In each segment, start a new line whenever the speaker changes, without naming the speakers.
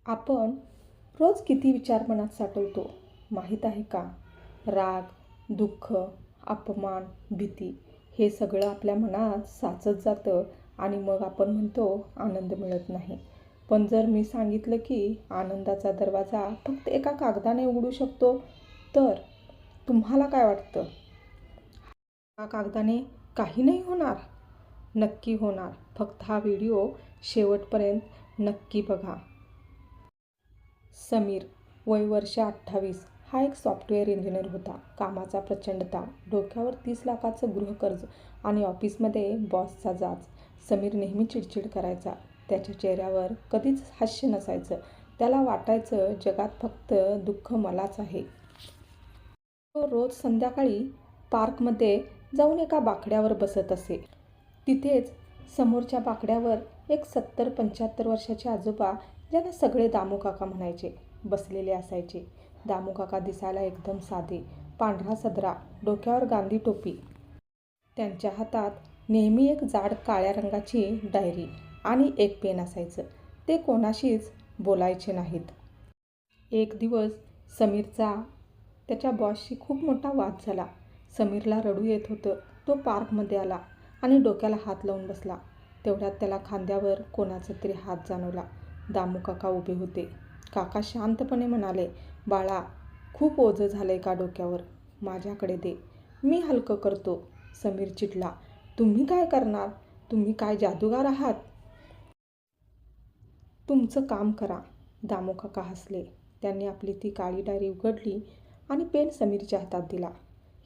आपण रोज किती विचार मनात साठवतो माहीत आहे का? राग, दुःख, अपमान, भीती हे सगळं आपल्या मनात साचत जातं आणि मग आपण म्हणतो आनंद मिळत नाही. पण जर मी सांगितलं की आनंदाचा दरवाजा फक्त एका कागदाने उघडू शकतो, तर तुम्हाला काय वाटतं? हा कागदाने काही नाही होणार? नक्की होणार. फक्त हा व्हिडिओ शेवटपर्यंत नक्की बघा. समीर, वय वर्ष 28, हा एक सॉफ्टवेअर इंजिनियर होता. कामाचा प्रचंड ताण, डोक्यावर 30 लाखाचं गृहकर्ज आणि ऑफिसमध्ये बॉसचा जाच. समीर नेहमी चिडचिड करायचा. त्याच्या चेहऱ्यावर कधीच हास्य नसायचं. त्याला वाटायचं जगात फक्त दुःख मलाच आहे. तो रोज संध्याकाळी पार्कमध्ये जाऊन एका बाकड्यावर बसत असे. तिथेच समोरच्या बाकड्यावर एक 70-75 वर्षाचे आजोबा, ज्यांना सगळे दामू काका म्हणायचे, बसलेले असायचे. दामू काका दिसायला एकदम साधे, पांढरा सदरा, डोक्यावर गांधी टोपी. त्यांच्या हातात नेहमी एक जाड काळ्या रंगाची डायरी आणि एक पेन असायचं. ते कोणाशीच बोलायचे नाहीत. एक दिवस समीरचा त्याच्या बॉसशी खूप मोठा वाद झाला. समीरला रडू येत होतं. तो पार्कमध्ये आला आणि डोक्याला हात लावून बसला. तेवढ्यात त्याला खांद्यावर कोणाचा तरी हात जाणवला. दामू काका उभे होते. काका शांतपणे म्हणाले, "बाळा, खूप ओझं झालंय का डोक्यावर? माझ्याकडे दे, मी हलकं करतो." समीर चिडला, "तुम्ही काय करणार? तुम्ही काय जादूगार आहात? तुमचं काम करा." दामू काका हसले. त्यांनी आपली ती काळी डायरी उघडली आणि पेन समीरच्या हातात दिला.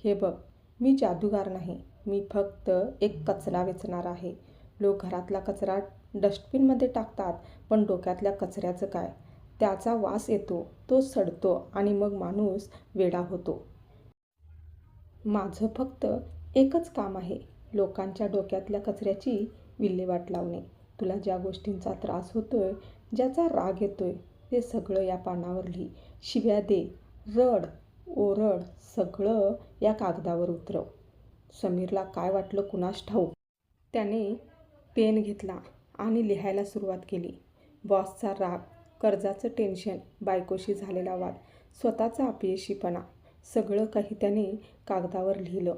"हे बघ, मी जादूगार नाही. मी फक्त एक कचरा वेचणार आहे. लोक घरातला कचरा डस्टबिनमध्ये टाकतात, पण डोक्यातल्या कचऱ्याचं काय? त्याचा वास येतो, तो सडतो आणि मग माणूस वेडा होतो. माझं फक्त एकच काम आहे, लोकांच्या डोक्यातल्या कचऱ्याची विल्हेवाट लावणे. तुला ज्या गोष्टींचा त्रास होतोय, ज्याचा राग येतोय, ते सगळं या पानावर लिही. शिव्या दे, रड, ओरड, सगळं या कागदावर उतरव." समीरला काय वाटलं कुणास ठाऊक. त्याने पेन घेतला आणि लिहायला सुरुवात केली. बॉसचा राग, कर्जाचं टेन्शन, बायकोशी झालेला वाद, स्वतःचा अपयशीपणा, सगळं काही त्याने कागदावर लिहिलं.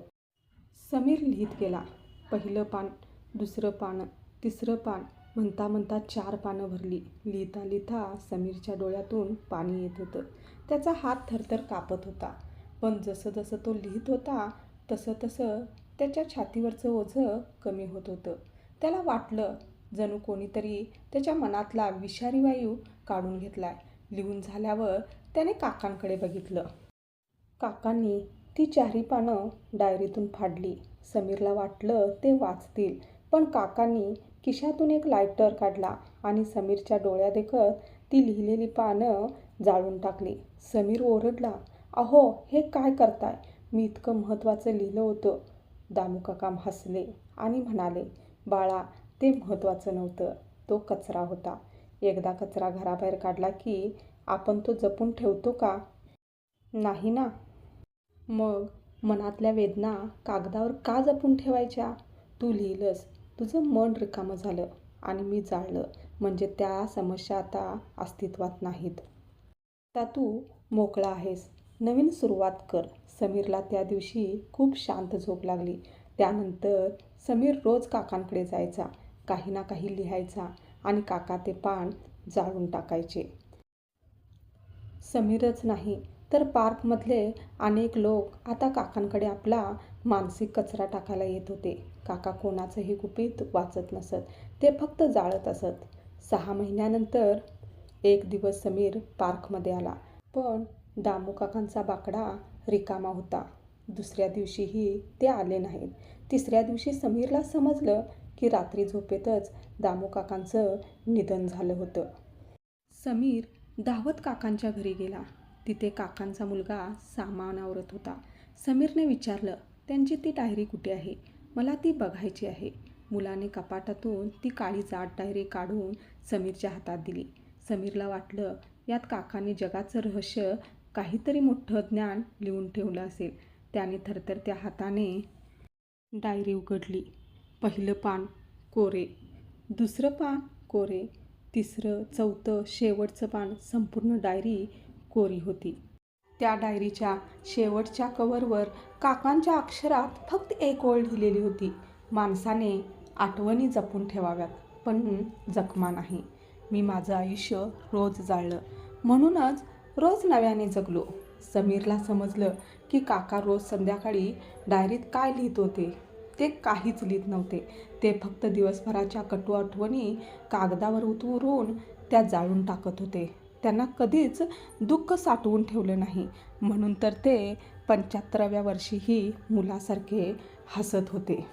समीर लिहित गेला. पहिलं पान, दुसरं पान, तिसरं पान, म्हणता म्हणता 4 पानं भरली. लिहिता लिहिता समीरच्या डोळ्यातून पाणी येत होतं. त्याचा हात थरथर कापत होता. पण जसं जसं तो लिहित होता, तसं तसं त्याच्या छातीवरचं ओझं कमी होत होतं. त्याला वाटलं जणू कोणीतरी त्याच्या मनातला विषारी वायू काढून घेतलाय. लिहून झाल्यावर त्याने काकांकडे बघितलं. काकांनी ती 4ही पानं डायरीतून फाडली. समीरला वाटलं ते वाचतील, पण काकांनी खिशातून एक लायटर काढला आणि समीरच्या डोळ्यादेखत ती लिहिलेली पानं जाळून टाकली. समीर ओरडला, "अहो, हे काय करताय? मी इतकं महत्त्वाचं लिहिलं होतं." दामू काका हसले आणि म्हणाले, "बाळा, ते महत्त्वाचं नव्हतं. तो कचरा होता. एकदा कचरा घराबाहेर काढला की आपण तो जपून ठेवतो का? नाही ना. मग मनातल्या वेदना कागदावर का जपून ठेवायच्या? तू लिहिलंस, तुझं मन रिकामं झालं आणि मी जाळलं, म्हणजे त्या समस्या आता अस्तित्वात नाहीत. आता तू मोकळा आहेस. नवीन सुरुवात कर." समीरला त्या दिवशी खूप शांत झोप लागली. त्यानंतर समीर रोज काकांकडे जायचा, काही ना काही लिहायचा आणि काका ते पान जाळून टाकायचे. समीरच नाही, तर पार्कमधले अनेक लोक आता काकांकडे आपला मानसिक कचरा टाकायला येत होते. काका कोणाचंही गुपित वाचत नसत, ते फक्त जाळत असत. 6 महिन्यानंतर एक दिवस समीर पार्कमध्ये आला, पण दामू काकांचा बाकडा रिकामा होता. दुसऱ्या दिवशीही ते आले नाहीत. तिसऱ्या दिवशी समीरला समजलं की रात्री झोपेतच दामू काकांचं निधन झालं होतं. समीर धावत काकांच्या घरी गेला. तिथे काकांचा मुलगा सामान आवरत होता. समीरने विचारलं, "त्यांची ती डायरी कुठे आहे? मला ती बघायची आहे." मुलाने कपाटातून ती काळी जाड डायरी काढून समीरच्या हातात दिली. समीरला वाटलं यात काकांनी जगाचं रहस्य, काहीतरी मोठं ज्ञान लिहून ठेवलं असेल. त्याने थरथरत्या हाताने डायरी उघडली. पहिलं पान कोरे, दुसरं पान कोरे, तिसरं, चौथं, शेवटचं पान संपूर्ण डायरी कोरी होती. त्या डायरीच्या शेवटच्या कव्हरवर काकांच्या अक्षरात फक्त एक ओळ लिहिलेली होती. माणसाने आठवणी जपून ठेवाव्यात, पण जखमा नाही. मी माझं आयुष्य रोज जाळलं, म्हणूनच रोज नव्याने जगलो. समीरला समजलं की काका रोज संध्याकाळी डायरीत काय लिहित होते. ते काहीच लिहित नव्हते. ते फक्त दिवसभराच्या कटू आठवणी कागदावर उतरवून त्या जाळून टाकत होते. त्यांना कधीच दुःख साठवून ठेवलं नाही, म्हणून तर ते 75व्या वर्षीही मुलासारखे हसत होते.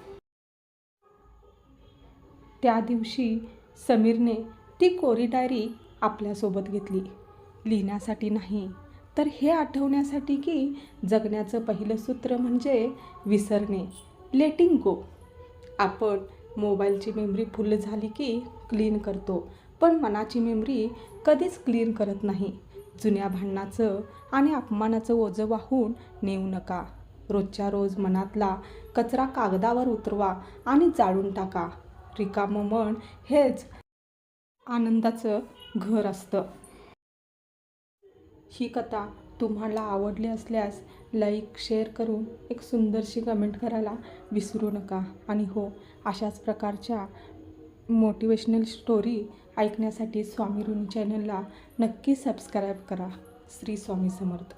त्या दिवशी समीरने ती कोरी डायरी आपल्यासोबत घेतली. लिहिण्यासाठी नाही, तर हे आठवण्यासाठी की जगण्याचं पहिलं सूत्र म्हणजे विसरणे, लेटिंग गो. आपण मोबाईलची मेमरी फुल झाली की क्लीन करतो, पण मनाची मेमरी कधीच क्लीन करत नाही. जुन्या भांडणाचं आणि अपमानाचं ओझं वाहून नेऊ नका. रोजच्या रोज मनातला कचरा कागदावर उतरवा आणि जाळून टाका. रिकामं मन हेच आनंदाचं घर असतं. ही कथा तुम्हाला आवडली असल्यास लाईक, शेअर करून एक सुंदरशी कमेंट करायला विसरू नका. आणि हो, अशाच प्रकारच्या मोटिवेशनल स्टोरी ऐकण्यासाठी स्वामी ऋणी चॅनलला नक्की सबस्क्राईब करा. श्री स्वामी समर्थ.